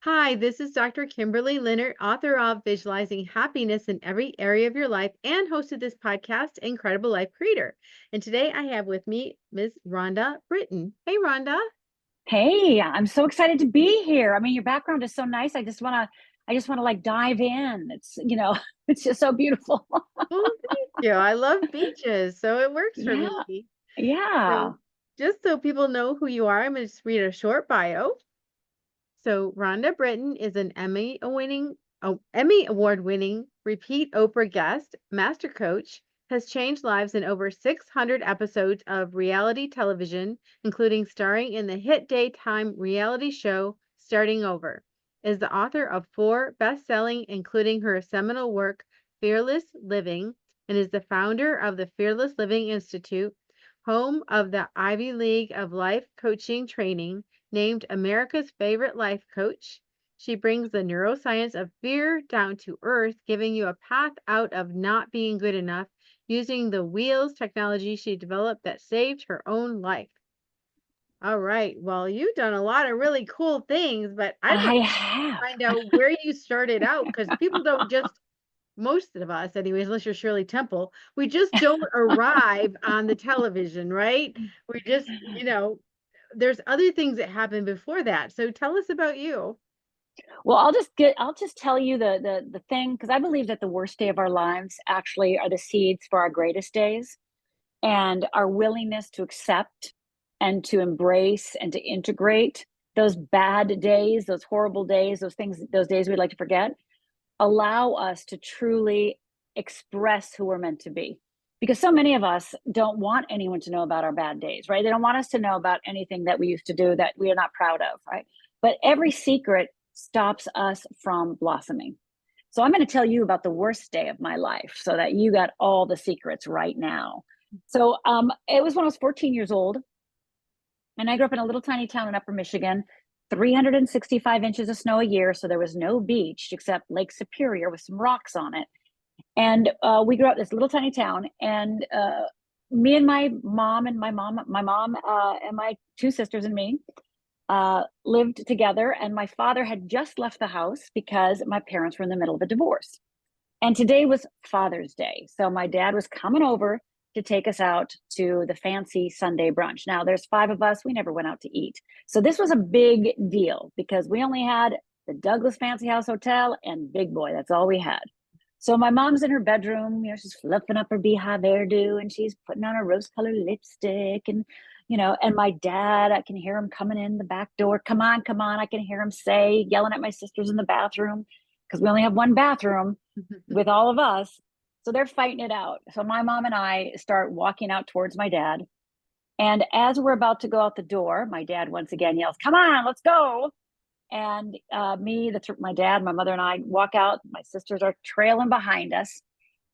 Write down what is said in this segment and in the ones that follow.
Hi, this is Dr. Kimberley Linert, author of Visualizing Happiness in Every Area of Your Life and host of this podcast, Incredible Life Creator. And today I have with me Ms. Rhonda Britten. Hey, Rhonda. Hey, I'm so excited to be here. I mean, your background is so nice. I just want to like dive in. It's just so beautiful. Well, thank you. I love beaches, so it works for Yeah, me. yeah. So, just so people know who you are, I'm going to just read a short bio. So Rhonda Britten is an Emmy Award-winning, repeat Oprah guest, master coach, has changed lives in over 600 episodes of reality television, including starring in the hit daytime reality show Starting Over. Is the author of 4 best-selling, including her seminal work Fearless Living, and is the founder of the Fearless Living Institute, home of the Ivy League of Life Coaching Training, named America's favorite life coach. She brings the neuroscience of fear down to earth, giving you a path out of not being good enough using the wheels technology she developed that saved her own life. All right. Well, you've done a lot of really cool things, but I'd like I to have. find out where you started out because people don't just, most of us, anyways, unless you're Shirley Temple, we just don't arrive on the television, right? We just, there's other things that happen before that. So tell us about you. Well, I'll just tell you the thing, because I believe that the worst day of our lives actually are the seeds for our greatest days, and our willingness to accept and to embrace and to integrate those bad days, those horrible days, those things, those days we'd like to forget, allow us to truly express who we're meant to be. Because so many of us don't want anyone to know about our bad days, right? They don't want us to know about anything that we used to do that we are not proud of, right? But every secret stops us from blossoming. So I'm going to tell you about the worst day of my life so that you got all the secrets right now. So it was when I was 14 years old, and I grew up in a little tiny town in Upper Michigan, 365 inches of snow a year. So there was no beach except Lake Superior with some rocks on it. And we grew up in this little tiny town. And me and my mom and my 2 sisters and me lived together. And my father had just left the house because my parents were in the middle of a divorce. And today was Father's Day. So my dad was coming over to take us out to the fancy Sunday brunch. Now, there's 5 of us. We never went out to eat. So this was a big deal because we only had the Douglas Fancy House Hotel and Big Boy. That's all we had. So my mom's in her bedroom, she's fluffing up her beehive hairdo and she's putting on her rose-colored lipstick and my dad, I can hear him coming in the back door. Come on, come on. I can hear him yelling at my sisters in the bathroom because we only have one bathroom with all of us. So they're fighting it out. So my mom and I start walking out towards my dad. And as we're about to go out the door, my dad once again yells, "Come on, let's go." And my dad, my mother, and I walk out. My sisters are trailing behind us,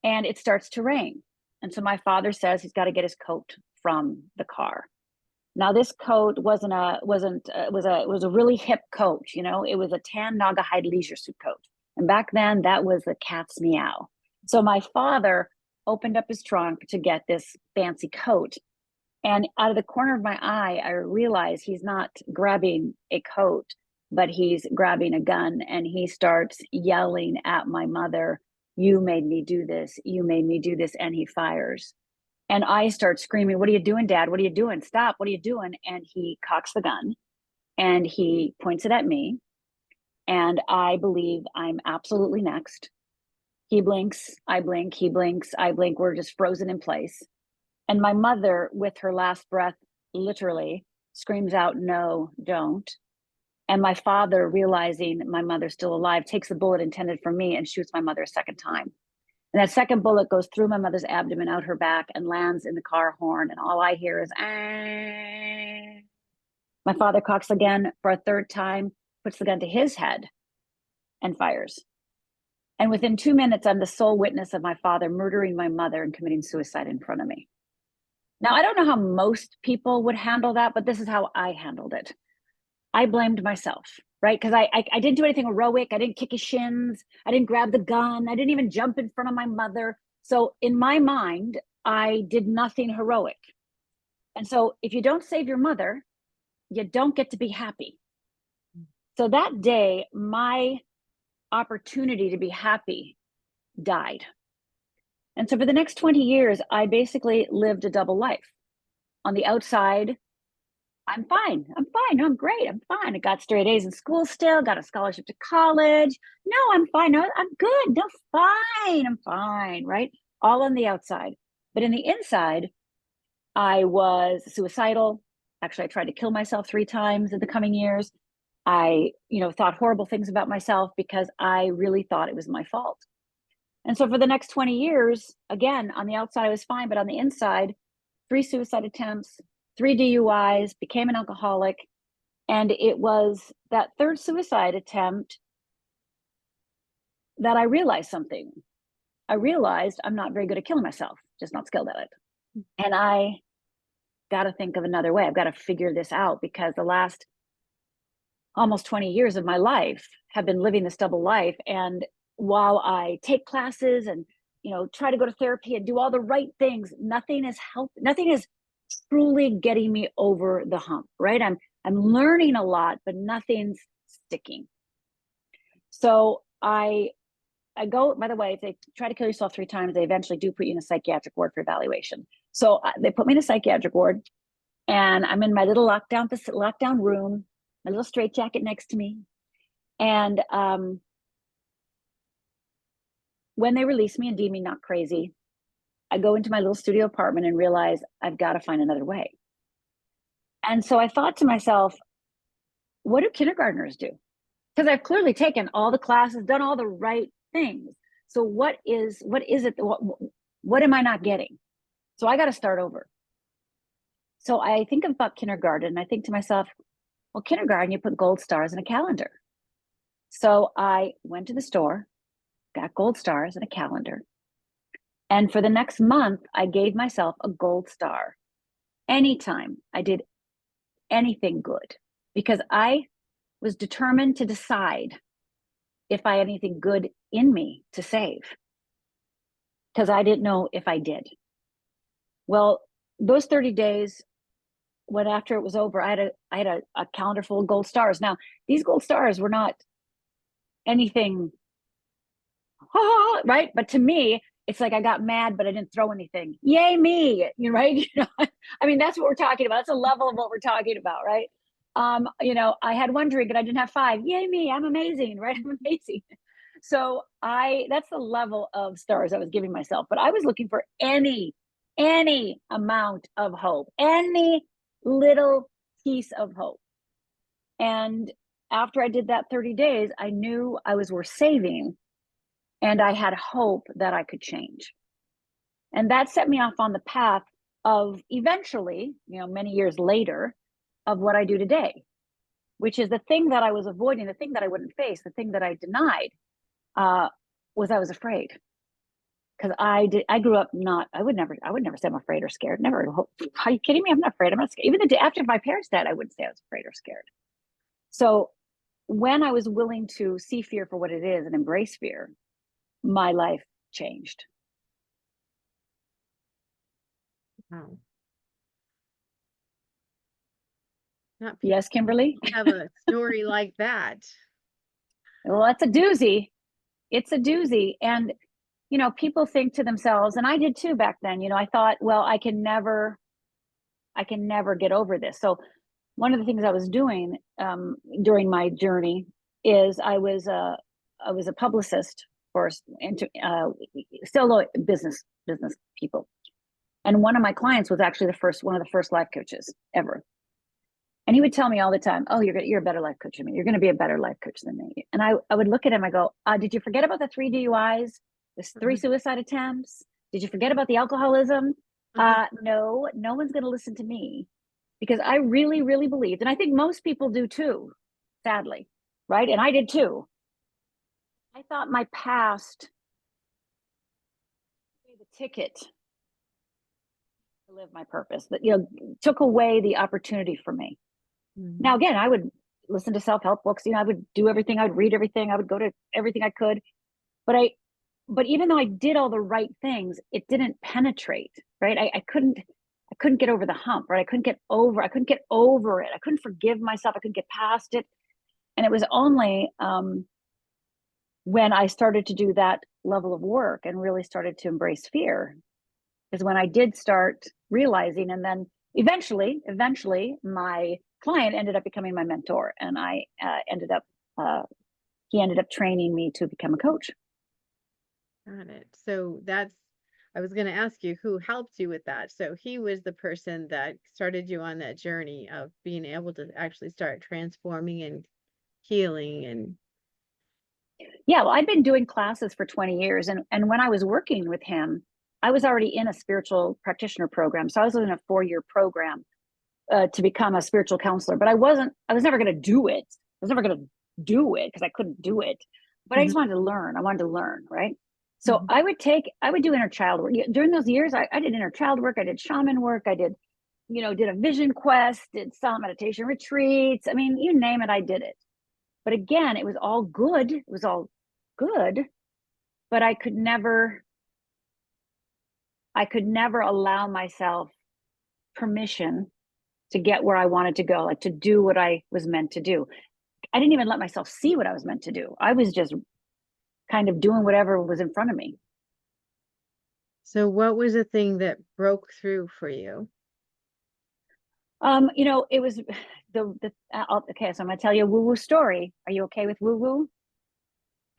and it starts to rain. And so my father says he's got to get his coat from the car. Now, this coat was a really hip coat. It was a tan Naugahyde leisure suit coat. And back then, that was the cat's meow. So my father opened up his trunk to get this fancy coat. And out of the corner of my eye, I realize he's not grabbing a coat, but he's grabbing a gun, and he starts yelling at my mother, "You made me do this. You made me do this." And he fires. And I start screaming, "What are you doing, Dad? What are you doing? Stop. What are you doing?" And he cocks the gun and he points it at me. And I believe I'm absolutely next. He blinks, I blink, he blinks, I blink. We're just frozen in place. And my mother, with her last breath, literally screams out, "No, don't." And my father, realizing my mother's still alive, takes the bullet intended for me and shoots my mother a second time. And that second bullet goes through my mother's abdomen, out her back, and lands in the car horn. And all I hear is, "Ah." My father cocks again for a third time, puts the gun to his head, and fires. And within 2 minutes, I'm the sole witness of my father murdering my mother and committing suicide in front of me. Now, I don't know how most people would handle that, but this is how I handled it. I blamed myself, right? Because I didn't do anything heroic. I didn't kick his shins. I didn't grab the gun. I didn't even jump in front of my mother. So in my mind, I did nothing heroic. And so if you don't save your mother, you don't get to be happy. So that day, my opportunity to be happy died. And so for the next 20 years, I basically lived a double life. On the outside, I'm fine. I'm fine. No, I'm great. I'm fine. I got straight A's in school still, got a scholarship to college. No, I'm fine. No, I'm good. No, fine. I'm fine. Right. All on the outside. But in the inside, I was suicidal. Actually, I tried to kill myself 3 times in the coming years. I, thought horrible things about myself because I really thought it was my fault. And so for the next 20 years, again, on the outside, I was fine, but on the inside, 3 suicide attempts, 3 DUIs, became an alcoholic. And it was that 3rd suicide attempt that I realized something. I realized I'm not very good at killing myself, just not skilled at it. And I got to think of another way. I've got to figure this out, because the last almost 20 years of my life have been living this double life. And while I take classes and, try to go to therapy and do all the right things, nothing is truly getting me over the hump, right? I'm learning a lot, but nothing's sticking. So I go, by the way, if they try to kill yourself 3 times, they eventually do put you in a psychiatric ward for evaluation. So they put me in a psychiatric ward, and I'm in my little lockdown room, my little straitjacket next to me. And when they release me and deem me not crazy, I go into my little studio apartment and realize I've got to find another way. And so I thought to myself, what do kindergartners do? Because I've clearly taken all the classes, done all the right things. So what is it? What am I not getting? So I got to start over. So I think about kindergarten, and I think to myself, well, kindergarten, you put gold stars in a calendar. So I went to the store, got gold stars and a calendar. And for the next month, I gave myself a gold star anytime I did anything good, because I was determined to decide if I had anything good in me to save, because I didn't know if I did. Well, those 30 days, when after it was over, I had a calendar full of gold stars. Now, these gold stars were not anything, right? But to me, it's like I got mad, but I didn't throw anything. Yay me, right? I mean, that's what we're talking about. That's a level of what we're talking about, right? I had 1 drink and I didn't have 5. Yay me, I'm amazing, right? I'm amazing. So that's the level of stars I was giving myself. But I was looking for any amount of hope, any little piece of hope. And after I did that 30 days, I knew I was worth saving, and I had hope that I could change. And that set me off on the path of eventually, many years later, of what I do today, which is the thing that I was avoiding, the thing that I wouldn't face, the thing that I denied, was I was afraid. Because I grew up I would never say I'm afraid or scared. Never. Are you kidding me? I'm not afraid. I'm not scared. Even the day after my parents died, I wouldn't say I was afraid or scared. So when I was willing to see fear for what it is and embrace fear, my life changed. Wow. Not Yes, Kimberly? have a story like that. Well, that's a doozy. It's a doozy. And, people think to themselves, and I did too back then, I thought, well, I can never get over this. So one of the things I was doing during my journey is I was a publicist for still business people. And one of my clients was actually one of the first life coaches ever. And he would tell me all the time, oh, you're a better life coach than me. You're going to be a better life coach than me. And I would look at him, I go, did you forget about the 3 DUIs, the 3 suicide attempts? Did you forget about the alcoholism? No one's going to listen to me, because I really, really believed, and I think most people do too, sadly, right? And I did too. I thought my past gave a ticket to live my purpose, that, took away the opportunity for me. Mm-hmm. Now, again, I would listen to self-help books. I would do everything. I would read everything. I would go to everything I could. But even though I did all the right things, it didn't penetrate, right? I couldn't get over the hump, right? I couldn't get over it. I couldn't forgive myself. I couldn't get past it. And it was only when I started to do that level of work and really started to embrace fear is when I did start realizing. And then eventually my client ended up becoming my mentor, and I he ended up training me to become a coach. Got it. So I was going to ask you who helped you with that. So he was the person that started you on that journey of being able to actually start transforming and healing and. Yeah, well, I'd been doing classes for 20 years. And when I was working with him, I was already in a spiritual practitioner program. So I was in a 4-year program to become a spiritual counselor, but I was never going to do it. I was never going to do it because I couldn't do it, but I just wanted to learn. I wanted to learn, right? So I would do inner child work. During those years, I did inner child work. I did shaman work. I did a vision quest, did silent meditation retreats. I mean, you name it, I did it. But again, it was all good. It was all good, but I could never allow myself permission to get where I wanted to go, like to do what I was meant to do. I didn't even let myself see what I was meant to do. I was just kind of doing whatever was in front of me. So what was the thing that broke through for you? It was okay, so I'm gonna tell you a woo-woo story. Are you okay with woo-woo?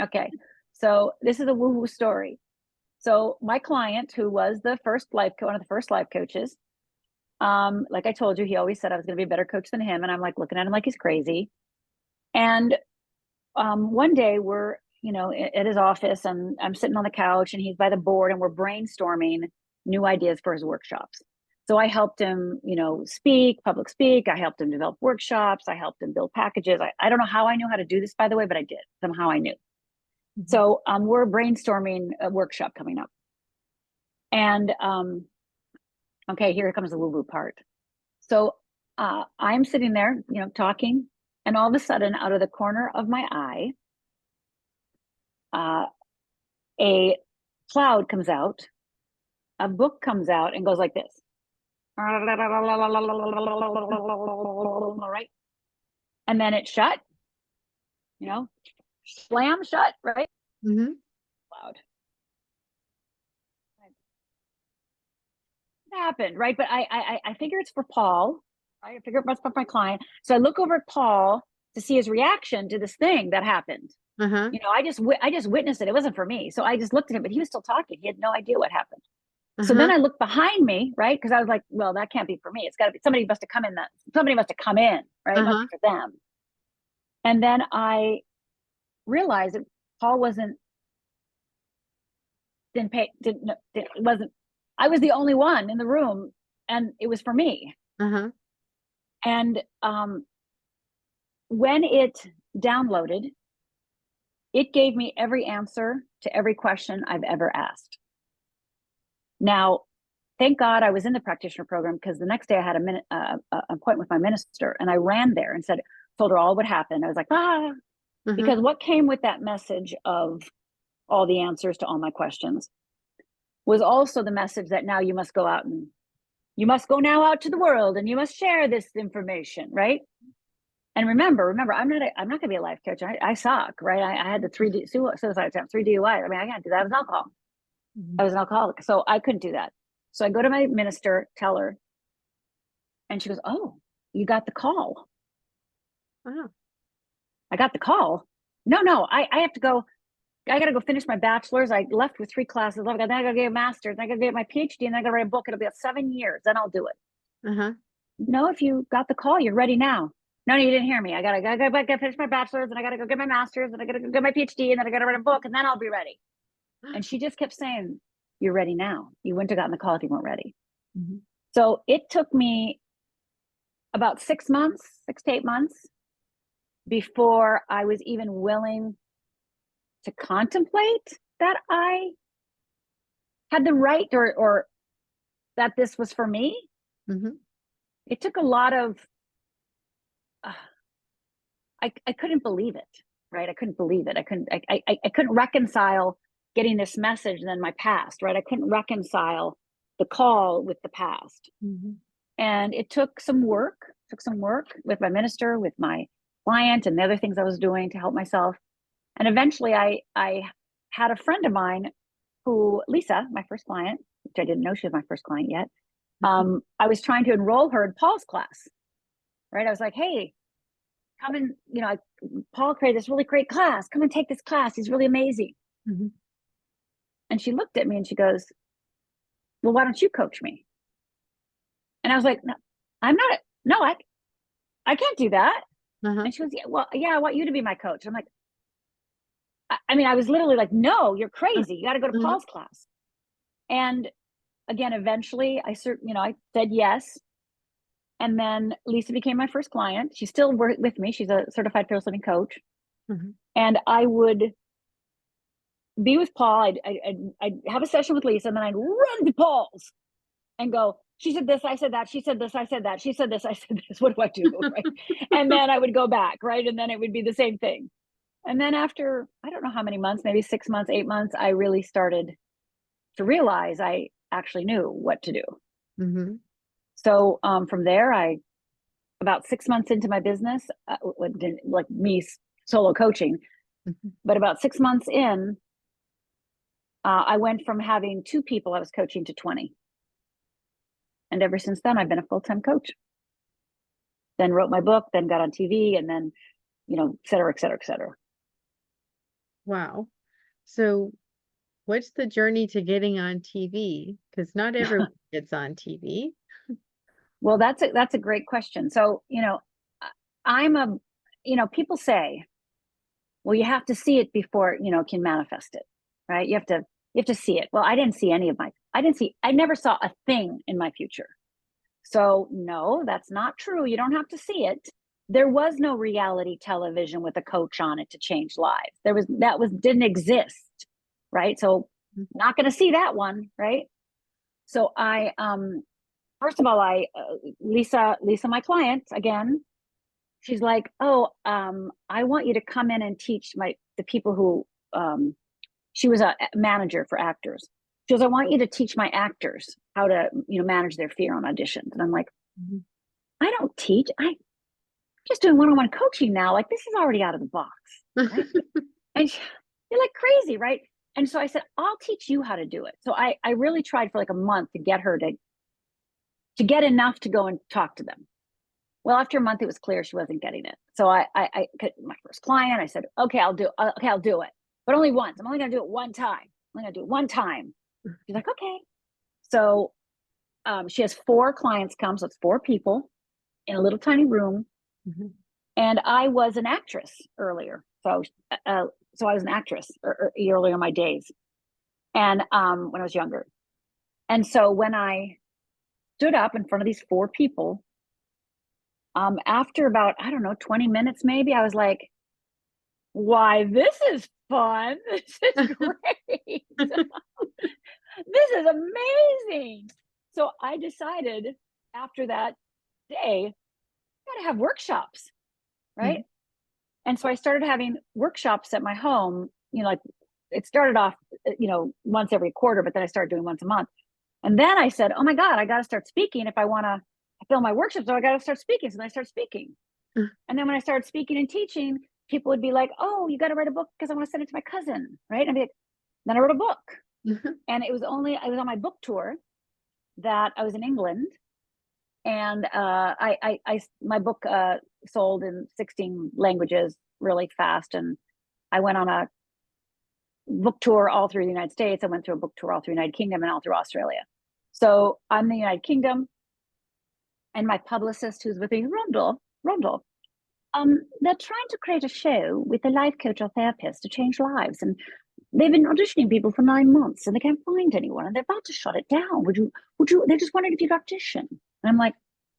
Okay, so this is a woo-woo story. So my client, who was one of the first life coaches, like I told you, he always said I was going to be a better coach than him, and I'm like looking at him like he's crazy. And one day we're at his office, and I'm sitting on the couch, and he's by the board, and we're brainstorming new ideas for his workshops. So I helped him, public speak. I helped him develop workshops. I helped him build packages. I don't know how I knew how to do this, by the way, but I did. Somehow I knew. So we're brainstorming a workshop coming up. And okay, here comes the woo-woo part. So I'm sitting there, talking, and all of a sudden, out of the corner of my eye, a cloud comes out, a book comes out, and goes like this. Right? And then it shut, slam shut, right? Cloud. It happened, right? But I figure it's for Paul, right? I figure it must be for my client. So I look over at Paul to see his reaction to this thing that happened. I just witnessed it. It wasn't for me. So I just looked at him, but he was still talking. He had no idea what happened. So then I looked behind me, right? Because I was like, well, that can't be for me. It's got to be somebody must have come in, right? It must be for them. And then I realized that Paul wasn't, I was the only one in the room, and it was for me. And when it downloaded, it gave me every answer to every question I've ever asked. Now, thank God I was in the practitioner program, because the next day I had an appointment with my minister, and I ran there and told her all what happened. I was like, because what came with that message of all the answers to all my questions was also the message that now you must go out and you must go now out to the world, and you must share this information, right? And remember, I'm not gonna be a life coach. I suck, right? I had the 3 suicide attempts, 3 DUIs. I mean, I can't do that. I was an alcoholic. I was an alcoholic, so I couldn't do that. So I go to my minister, tell her, and she goes, "Oh, you got the call." Wow. I got the call. No, I have to go. I got to go finish my bachelor's. I left with 3 classes. Then I got to get a master's. Then I got to get my PhD, and then I got to write a book. It'll be 7 years. Then I'll do it. No, if you got the call, you're ready now. No, you didn't hear me. I gotta finish my bachelor's, and I gotta go get my master's, and I gotta go get my PhD, and then I gotta write a book, and then I'll be ready. And she just kept saying, "You're ready now. You wouldn't have gotten the call if you weren't ready." So it took me about 6 to 8 months before I was even willing to contemplate that I had the right or that this was for me. It took a lot of, I couldn't believe it, right? I couldn't believe it. I couldn't reconcile getting this message and then my past, right? I couldn't reconcile the call with the past. And it took some work with my minister, with my client and the other things I was doing to help myself. And eventually I had a friend of mine who, Lisa, my first client, which I didn't know she was my first client yet. I was trying to enroll her in Paul's class, right? I was like, hey, come and, Paul created this really great class. Come and take this class. He's really amazing. Mm-hmm. And she looked at me and she goes, well, why don't you coach me? And I was like, no, I can't do that. Uh-huh. And she goes, yeah, I want you to be my coach. I'm like, I was literally like, no, you're crazy. You got to go to Uh-huh. Paul's class. And again, eventually I said yes. And then Lisa became my first client. She's still with me. She's a certified fearless living coach. Mm-hmm. And I would be with Paul. I'd have a session with Lisa, and then I'd run to Paul's and go, she said this, I said that, she said this, I said that, she said this, I said this. What do I do? Right. And then I would go back, right? And then it would be the same thing. And then after, I don't know how many months, maybe 6 months, 8 months, I really started to realize I actually knew what to do. Mm-hmm. So from there, about 6 months into my business, like me solo coaching, Mm-hmm. but about 6 months in, I went from having 2 people I was coaching to 20. And ever since then, I've been a full-time coach. Then wrote my book, then got on TV, and then, et cetera, et cetera, et cetera. Wow. So what's the journey to getting on TV? Because not everyone gets on TV. Well, that's a great question. So, people say, well, you have to see it before, can manifest it, right? You have to see it. Well, I never saw a thing in my future. So no, that's not true. You don't have to see it. There was no reality television with a coach on it to change lives. Didn't exist, right? So not going to see that one, right? So first of all, Lisa, my client again, she's like, oh, I want you to come in and teach the people who, she was a manager for actors. She goes, I want you to teach my actors how to, manage their fear on auditions. And I'm like, Mm-hmm. I don't teach. I'm just doing one-on-one coaching now. Like, this is already out of the box. Right? And you're like crazy, right? And so I said, I'll teach you how to do it. So I really tried for like a month to get her to get enough to go and talk to them. Well, after a month, it was clear she wasn't getting it. So I my first client, I said, okay, I'll do it, but only once. I'm only going to do it one time. I'm going to do it one time. She's like, okay. So she has 4 clients come. So it's 4 people in a little tiny room. Mm-hmm. And I was an actress earlier. So I was an actress earlier in my days. And when I was younger. And so when I stood up in front of these 4 people, after about, I don't know, 20 minutes, maybe, I was like, why, this is fun. This is great. This is amazing. So I decided after that day, I gotta have workshops, right? Mm-hmm. And so I started having workshops at my home, like it started off, once every quarter, but then I started doing once a month. And then I said, oh my God, I got to start speaking if I want to fill my workshops. So I got to start speaking. So then I started speaking. Mm-hmm. And then when I started speaking and teaching, people would be like, oh, you got to write a book because I want to send it to my cousin, right? And I'd be like, then I wrote a book. Mm-hmm. And I was on my book tour that I was in England. And my book sold in 16 languages really fast. And I went on a book tour all through the United States. I went through a book tour all through the United Kingdom and all through Australia. So I'm in the United Kingdom, and my publicist, who's with me, Rhonda, they're trying to create a show with a life coach or therapist to change lives. And they've been auditioning people for 9 months and they can't find anyone, and they're about to shut it down. Would you, they just wondered if you'd audition. And I'm like,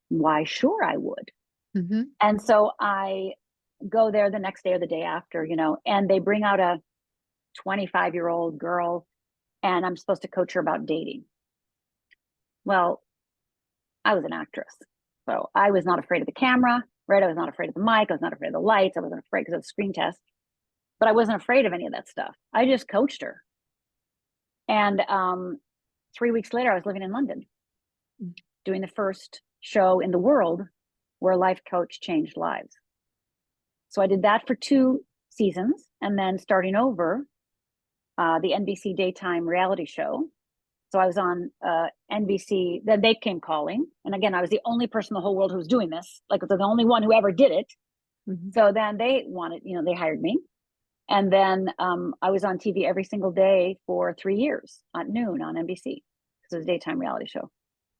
why, sure, I would. Mm-hmm. And so I go there the next day or the day after, and they bring out a 25-year-old girl, and I'm supposed to coach her about dating. Well, I was an actress, so I was not afraid of the camera, right? I was not afraid of the mic. I was not afraid of the lights. I wasn't afraid because of the screen test, but I wasn't afraid of any of that stuff. I just coached her. And 3 weeks later, I was living in London, doing the first show in the world where a life coach changed lives. So I did that for 2 seasons, and then starting over, the NBC daytime reality show. So I was on NBC, then they came calling. And again, I was the only person in the whole world who was doing this. Like, I was the only one who ever did it. Mm-hmm. So then they wanted, they hired me. And then I was on TV every single day for 3 years at noon on NBC. So it was a daytime reality show.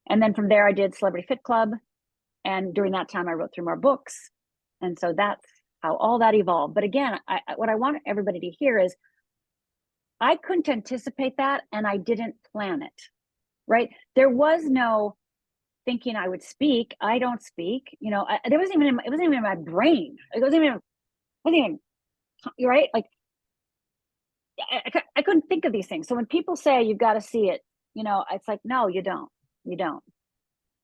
And then from there, I did Celebrity Fit Club. And during that time, I wrote 3 more books. And so that's how all that evolved. But again, what I want everybody to hear is I couldn't anticipate that, and I didn't plan it, right? There was no thinking I would speak. I don't speak. It wasn't even in my brain. It wasn't even you're right. Like, I couldn't think of these things. So when people say you've got to see it, it's like, no, you don't.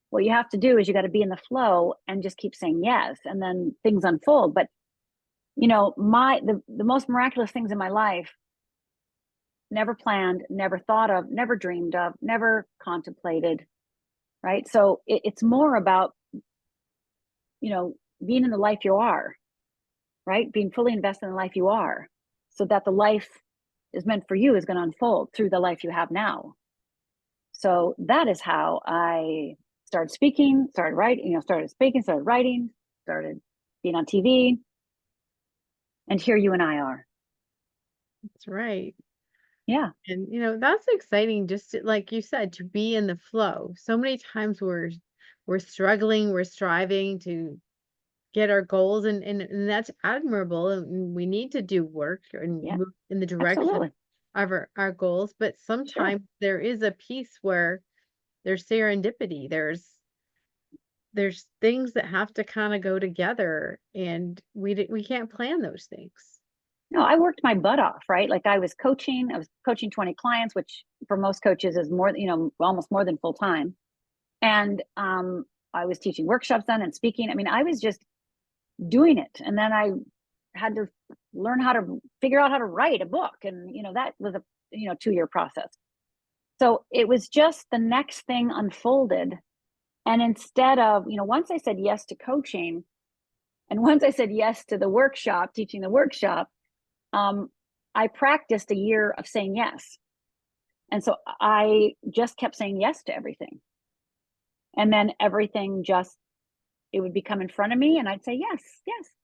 What you have to do is you got to be in the flow and just keep saying yes, and then things unfold. But the most miraculous things in my life, never planned, never thought of, never dreamed of, never contemplated, right? So it's more about being in the life you are, right? Being fully invested in the life you are, so that the life is meant for you is going to unfold through the life you have now. So that is how I started speaking, started writing, started speaking, started writing, started being on TV. And here you and I are. That's right. Yeah. And that's exciting, just like you said, to be in the flow. So many times we're struggling, we're striving to get our goals, and that's admirable, and we need to do work and Yeah, move in the direction absolutely. of our goals. But sometimes there is a piece where there's serendipity. There's things that have to kind of go together, and we can't plan those things. No, I worked my butt off, right? Like, I was coaching 20 clients, which for most coaches is more, almost more than full time. And I was teaching workshops then and speaking. I mean, I was just doing it. And then I had to learn how to figure out how to write a book. And, that was a, 2-year process. So it was just the next thing unfolded. And instead of, once I said yes to coaching, and once I said yes to the workshop, teaching the workshop, I practiced a year of saying yes. And so I just kept saying yes to everything. And then everything it would become in front of me, and I'd say, yes,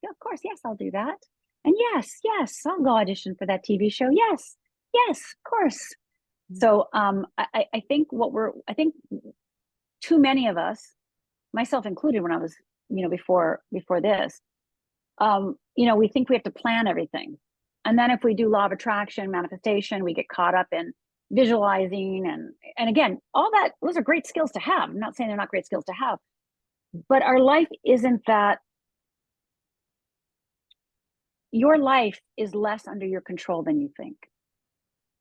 of course, yes, I'll do that. And yes, I'll go audition for that TV show. Yes, of course. So I think too many of us, myself included, when I was, before this, we think we have to plan everything. And then if we do law of attraction, manifestation, we get caught up in visualizing. And again, all that, those are great skills to have. I'm not saying they're not great skills to have, but our life isn't that. Your life is less under your control than you think.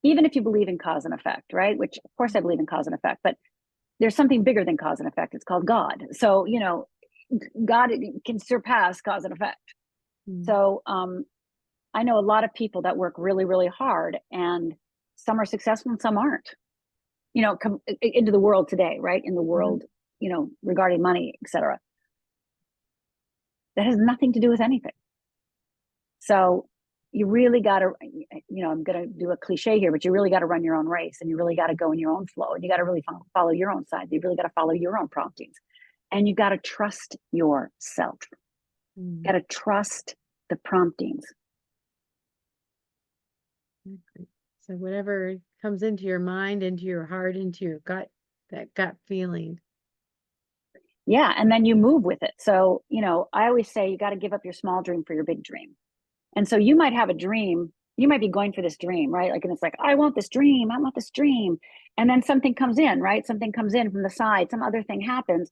Even if you believe in cause and effect, right? Which, of course, I believe in cause and effect, but there's something bigger than cause and effect. It's called God. So, God can surpass cause and effect. So, I know a lot of people that work really, really hard, and some are successful and some aren't, come into the world today, right? In the world, regarding money, etc. That has nothing to do with anything. So you really got to, I'm going to do a cliche here, but you really got to run your own race, and you really got to go in your own flow, and you got to really follow your own side. You really got to follow your own promptings, and you got to trust yourself. Got to trust the promptings. So whatever comes into your mind, into your heart, into your gut, that gut feeling. Yeah. And then you move with it. So, I always say you got to give up your small dream for your big dream. And so you might have a dream, you might be going for this dream, right? Like, and it's like, I want this dream. And then something comes in, right? Something comes in from the side, some other thing happens.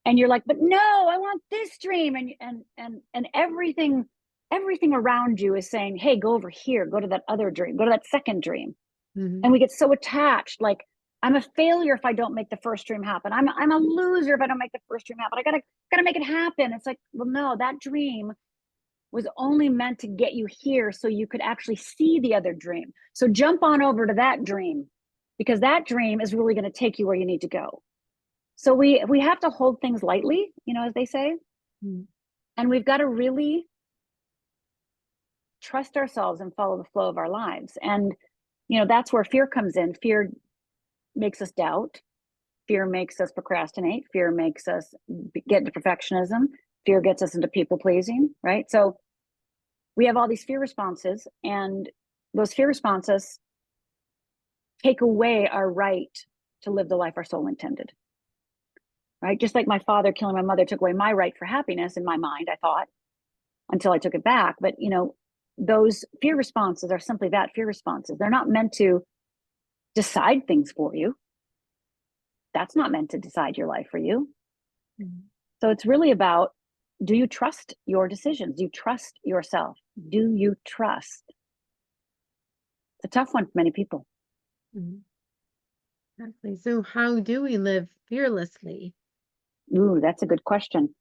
And you're like, but no, I want this dream. And everything around you is saying, hey, go over here, go to that other dream, go to that second dream. And we get so attached, like, I'm a failure if I don't make the first dream happen. I'm a loser if I don't make the first dream happen. I gotta make it happen. It's like, well, no, that dream was only meant to get you here so you could actually see the other dream. So jump on over to that dream, because that dream is really going to take you where you need to go. So we have to hold things lightly, as they say. And we've got to really trust ourselves and follow the flow of our lives. And, that's where fear comes in. Fear makes us doubt. Fear makes us procrastinate. Fear makes us get into perfectionism. Fear gets us into people pleasing, right? So we have all these fear responses, and those fear responses take away our right to live the life our soul intended, right? Just like my father killing my mother took away my right for happiness in my mind, I thought, until I took it back. But, those fear responses are simply that, fear responses. They're not meant to decide things for you. That's not meant to decide your life for you. Mm-hmm. So it's really about, do you trust your decisions? Do you trust yourself? Do you trust? It's a tough one for many people. Mm-hmm. Exactly. So how do we live fearlessly? Ooh, that's a good question.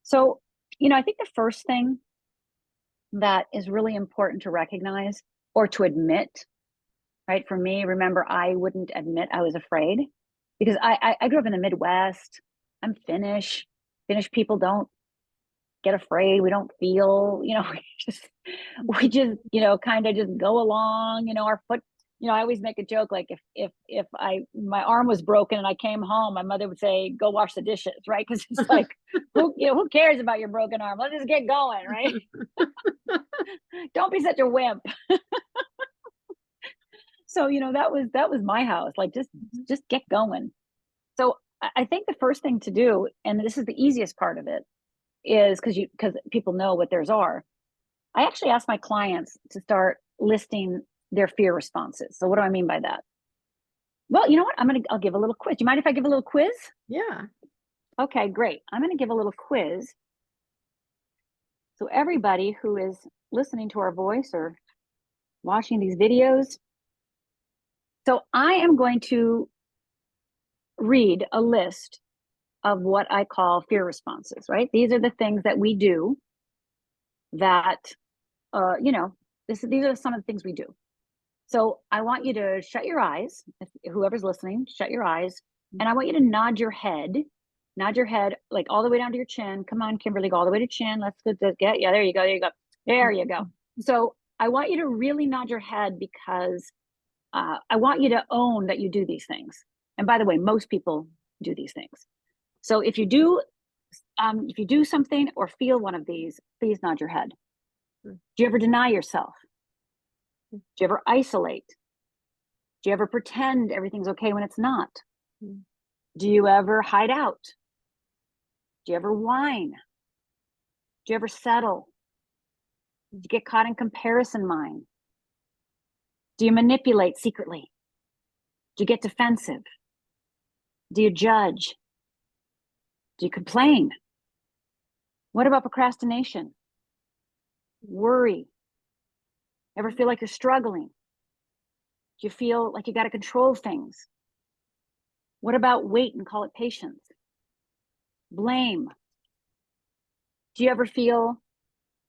So, I think the first thing that is really important to recognize or to admit, right? For me, remember, I wouldn't admit I was afraid because I grew up in the Midwest. I'm Finnish. Finnish people don't get afraid. We don't feel, we just, kind of just go along, our foot, I always make a joke. Like if my arm was broken and I came home, my mother would say, go wash the dishes. Right. Cause it's like, who cares about your broken arm? Let's just get going. Right. Don't be such a wimp. So, that was my house. Like, just get going. So I think the first thing to do, and this is the easiest part of it, is because people know what theirs are. I actually ask my clients to start listing their fear responses. So what do I mean by that? Well, you know what? I'll give a little quiz. Do you mind if I give a little quiz? Yeah. Okay, great. I'm going to give a little quiz. So everybody who is listening to our voice or watching these videos, so I am going to read a list of what I call fear responses, right? These are the things that we do that, these are some of the things we do. So I want you to shut your eyes, whoever's listening, shut your eyes, and I want you to nod your head like all the way down to your chin. Come on, Kimberly, go all the way to chin. Let's get, yeah, there you go. There you go. So I want you to really nod your head because I want you to own that you do these things. And by the way, most people do these things. So if you do something or feel one of these, please nod your head. Do you ever deny yourself? Do you ever isolate? Do you ever pretend everything's okay when it's not? Do you ever hide out? Do you ever whine? Do you ever settle? Do you get caught in comparison mind? Do you manipulate secretly? Do you get defensive? Do you judge? Do you complain? What about procrastination? Worry? Ever feel like you're struggling? Do you feel like you got to control things? What about wait and call it patience? Blame? Do you ever feel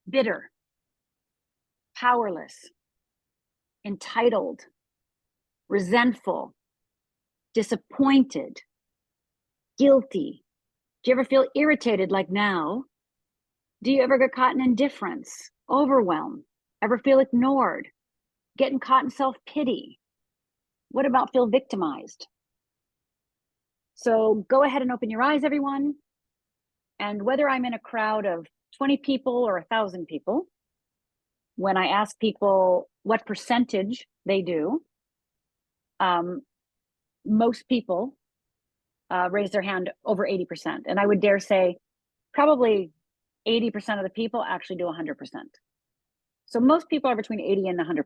bitter, powerless, entitled, resentful, disappointed, guilty? Do you ever feel irritated like now? Do you ever get caught in indifference, overwhelm? Ever feel ignored, getting caught in self-pity? What about feel victimized? So go ahead and open your eyes, everyone. And whether I'm in a crowd of 20 people or 1,000 people, when I ask people what percentage they do, most people raise their hand over 80%. And I would dare say probably 80% of the people actually do 100%. So most people are between 80 and 100%.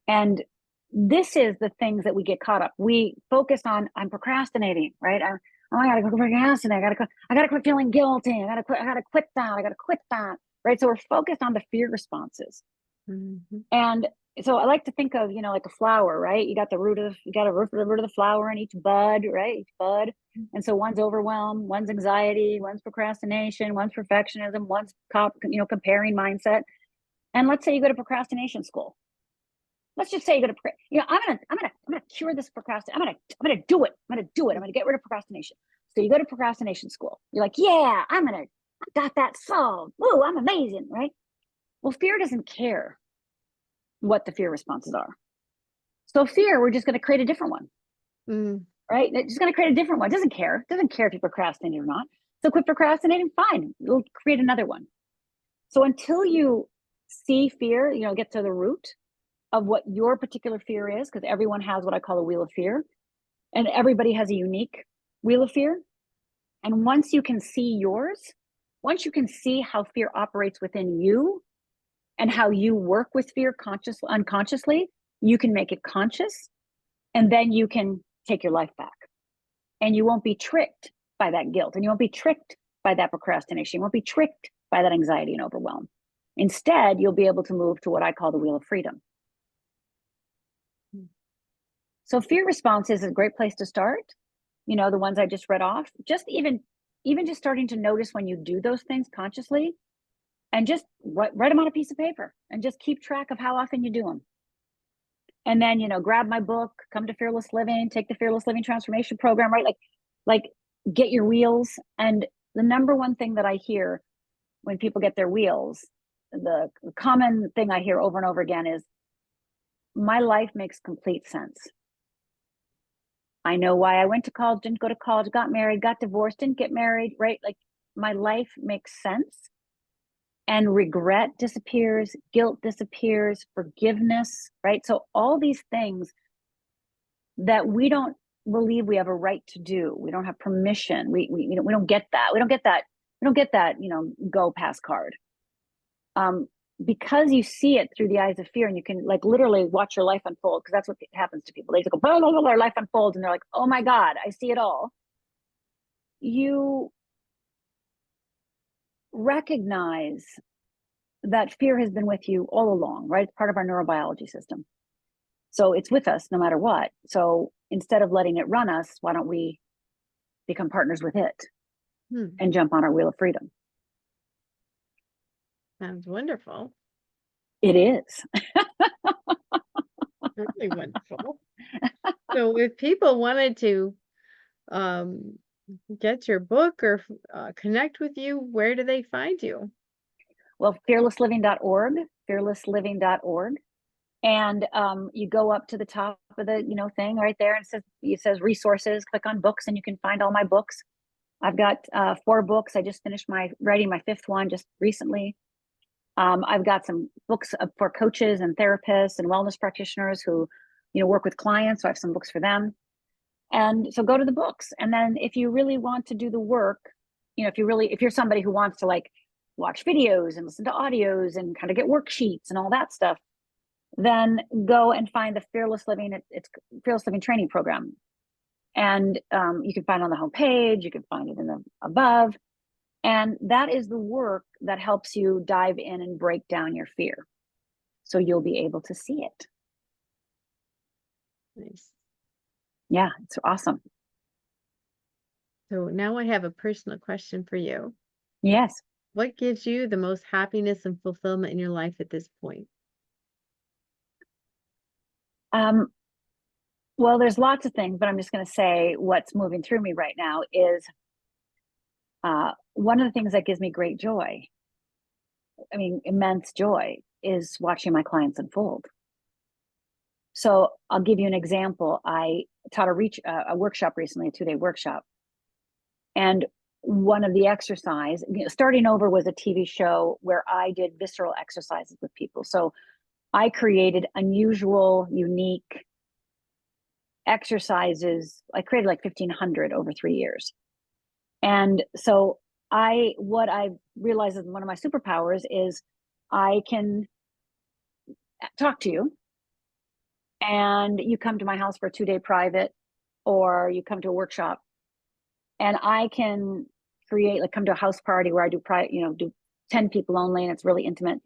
And this is the things that we get caught up. We focus on, I'm procrastinating, right? I gotta go procrastinate. I gotta quit feeling guilty. I gotta quit that. Right. So we're focused on the fear responses. Mm-hmm. And so I like to think of, like a flower, right? You got the root of the flower in each bud, right? Each bud. And so one's overwhelm, one's anxiety, one's procrastination, one's perfectionism, one's comparing mindset. And let's say you go to procrastination school. Let's just say you go to, I'm gonna cure this procrastination. I'm gonna do it. I'm gonna get rid of procrastination. So you go to procrastination school. You're like, yeah, I got that solved. Woo, I'm amazing, right? Well, fear doesn't care what the fear responses are. So fear, we're just going to create a different one, right? It's just going to create a different one. It doesn't care. It doesn't care if you procrastinate or not. So quit procrastinating, fine. It'll create another one. So until you see fear, get to the root of what your particular fear is, because everyone has what I call a wheel of fear, and everybody has a unique wheel of fear. And once you can see yours, once you can see how fear operates within you and how you work with fear consciously, unconsciously, you can make it conscious, and then you can take your life back. And you won't be tricked by that guilt, and you won't be tricked by that procrastination. You won't be tricked by that anxiety and overwhelm. Instead, you'll be able to move to what I call the wheel of freedom. So fear response is a great place to start. The ones I just read off, just even just starting to notice when you do those things consciously, and just write them on a piece of paper and just keep track of how often you do them. And then, grab my book, come to Fearless Living, take the Fearless Living Transformation Program, right? Like get your wheels. And the number one thing that I hear when people get their wheels, the common thing I hear over and over again is, my life makes complete sense. I know why I went to college, didn't go to college, got married, got divorced, didn't get married, right? Like my life makes sense. And regret disappears, guilt disappears, forgiveness, right? So all these things that we don't believe we have a right to do, we don't have permission, we don't get that. We don't get that, go pass card. Because you see it through the eyes of fear, and you can literally watch your life unfold, because that's what happens to people. They just go, blah, blah, blah, their life unfolds, and they're like, oh my God, I see it all. You recognize that fear has been with you all along, right? It's part of our neurobiology system. So it's with us no matter what. So instead of letting it run us, why don't we become partners with it and jump on our wheel of freedom? Sounds wonderful. It is. Really wonderful. So if people wanted to get your book or connect with you, where do they find you? Well, fearlessliving.org, fearlessliving.org. And you go up to the top of the thing right there, and it says resources. Click on books, and you can find all my books. I've got 4 books. I just finished writing my 5th one just recently. I've got some books for coaches and therapists and wellness practitioners who work with clients. So I have some books for them. And so go to the books. And then if you really want to do the work, if you're somebody who wants to watch videos and listen to audios and kind of get worksheets and all that stuff, then go and find the Fearless Living. It's Fearless Living Training Program. And you can find it on the homepage. You can find it in the above. And that is the work that helps you dive in and break down your fear, so you'll be able to see it. Nice. Yeah, it's awesome. So now I have a personal question for you. Yes. What gives you the most happiness and fulfillment in your life at this point? Well, there's lots of things, but I'm just going to say what's moving through me right now is one of the things that gives me great joy, immense joy, is watching my clients unfold. So I'll give you an example. I taught a workshop recently, a 2-day workshop. And one of the exercise, Starting Over was a TV show where I did visceral exercises with people. So I created unusual, unique exercises. I created 1,500 over 3 years. And so what I've realized is one of my superpowers is I can talk to you, and you come to my house for a 2-day private, or you come to a workshop, and I can create, come to a house party where I do 10 people only, and it's really intimate.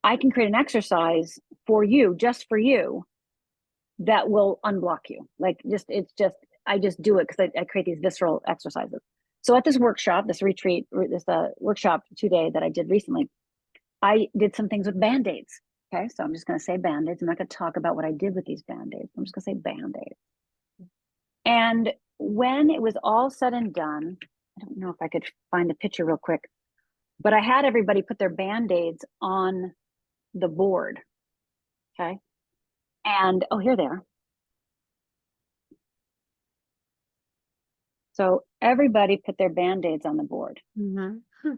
I can create an exercise for you, just for you, that will unblock you. I just do it because I create these visceral exercises. So at this workshop, this retreat, this workshop 2-day that I did recently, I did some things with Band-Aids. Okay, so I'm just going to say Band-Aids. I'm not going to talk about what I did with these Band-Aids. I'm just going to say Band-Aids. And when it was all said and done, I don't know if I could find the picture real quick. But I had everybody put their Band-Aids on the board. Okay. And oh, here they are. So everybody put their Band-Aids on the board. Mm-hmm.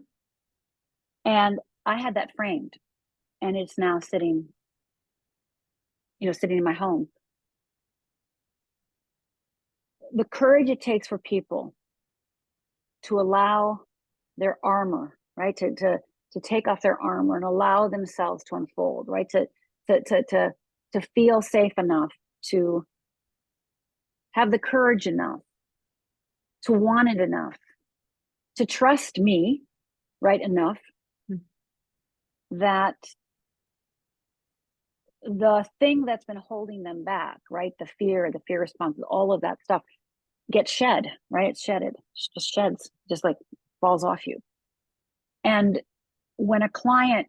And I had that framed, and it's now sitting in my home. The courage it takes for people to allow their armor, right? To take off their armor and allow themselves to unfold, right? To feel safe enough, to have the courage enough, to want it enough, to trust me, right, enough that the thing that's been holding them back, right, the fear response, all of that stuff gets shed, right? It's shedded, just sheds, just like falls off you. And when a client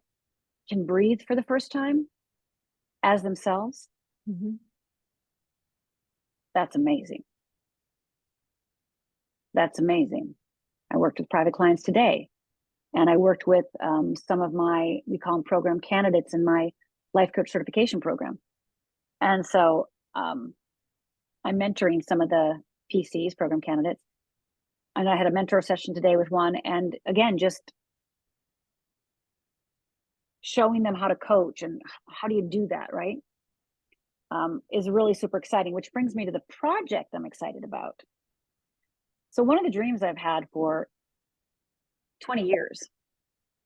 can breathe for the first time as themselves, that's amazing. That's amazing. I worked with private clients today, and I worked with some of we call them program candidates in my life coach certification program. And so I'm mentoring some of the PCs, program candidates. And I had a mentor session today with one. And again, just showing them how to coach and how do you do that, right? Is really super exciting, which brings me to the project I'm excited about. So one of the dreams I've had for 20 years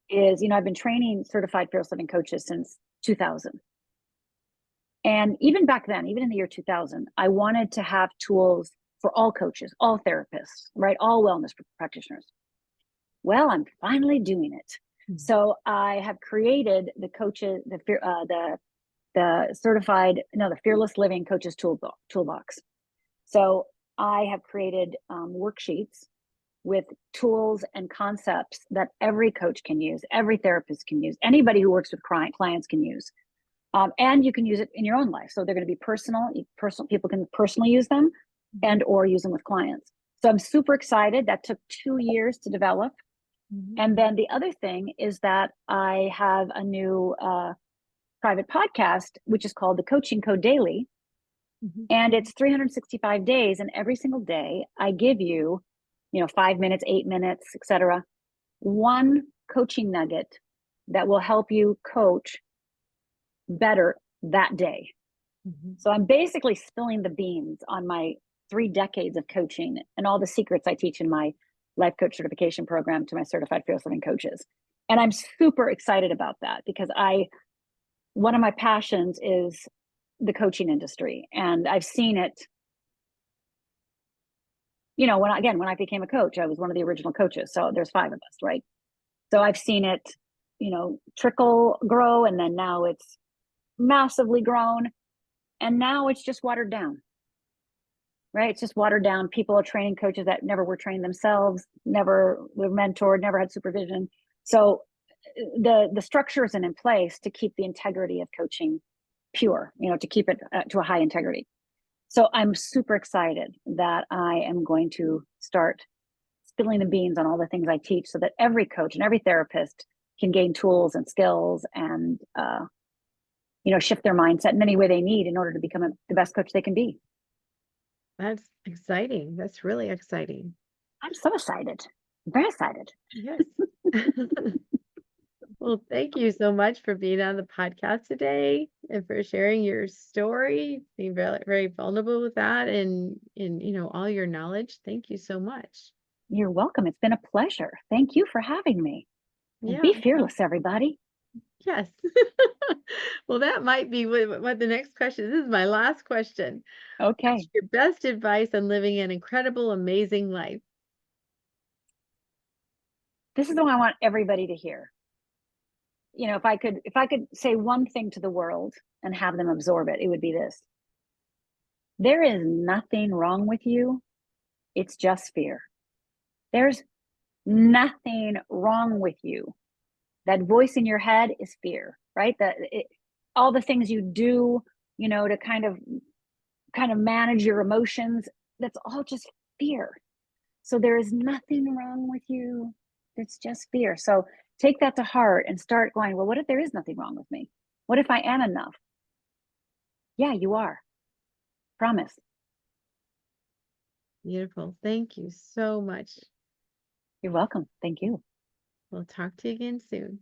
is, I've been training certified fearless living coaches since 2000. And even back then, even in the year 2000, I wanted to have tools for all coaches, all therapists, right? All wellness practitioners. Well, I'm finally doing it. Mm-hmm. So I have created the coaches, the fearless living coaches toolbox. So I have created worksheets with tools and concepts that every coach can use, every therapist can use, anybody who works with clients can use. And you can use it in your own life. So they're going to be personal. People can personally use them and or use them with clients. So I'm super excited. That took 2 years to develop. Mm-hmm. And then the other thing is that I have a new private podcast, which is called the Coaching Code Daily. Mm-hmm. And it's 365 days. And every single day I give you, 5 minutes, 8 minutes, etc., one coaching nugget that will help you coach better that day. Mm-hmm. So I'm basically spilling the beans on my 3 decades of coaching and all the secrets I teach in my life coach certification program to my certified fearless living coaches. And I'm super excited about that because one of my passions is the coaching industry. And I've seen it, when I became a coach, I was one of the original coaches. So there's 5 of us, right? So I've seen it, trickle, grow, and then now it's massively grown. And now it's just watered down, right? It's just watered down. People are training coaches that never were trained themselves, never were mentored, never had supervision. So the structure isn't in place to keep the integrity of coaching pure, to keep it to a high integrity. So I'm super excited that I am going to start spilling the beans on all the things I teach so that every coach and every therapist can gain tools and skills and, shift their mindset in any way they need in order to become the best coach they can be. That's exciting. That's really exciting. I'm so excited. I'm very excited. Yes. Well, thank you so much for being on the podcast today and for sharing your story, being very, very vulnerable with that and all your knowledge. Thank you so much. You're welcome. It's been a pleasure. Thank you for having me. Yeah. Be fearless, everybody. Yes. Well, that might be what the next question is. This is my last question. Okay. What's your best advice on living an incredible, amazing life? This is the one I want everybody to hear. If I could say one thing to the world and have them absorb it, it would be this. There is nothing wrong with you. It's just fear. There's nothing wrong with you. That voice in your head is fear, right? All the things you do, to kind of manage your emotions, that's all just fear. So there is nothing wrong with you. It's just fear. So take that to heart and start going, well, what if there is nothing wrong with me? What if I am enough? Yeah, you are. Promise. Beautiful. Thank you so much. You're welcome. Thank you. We'll talk to you again soon.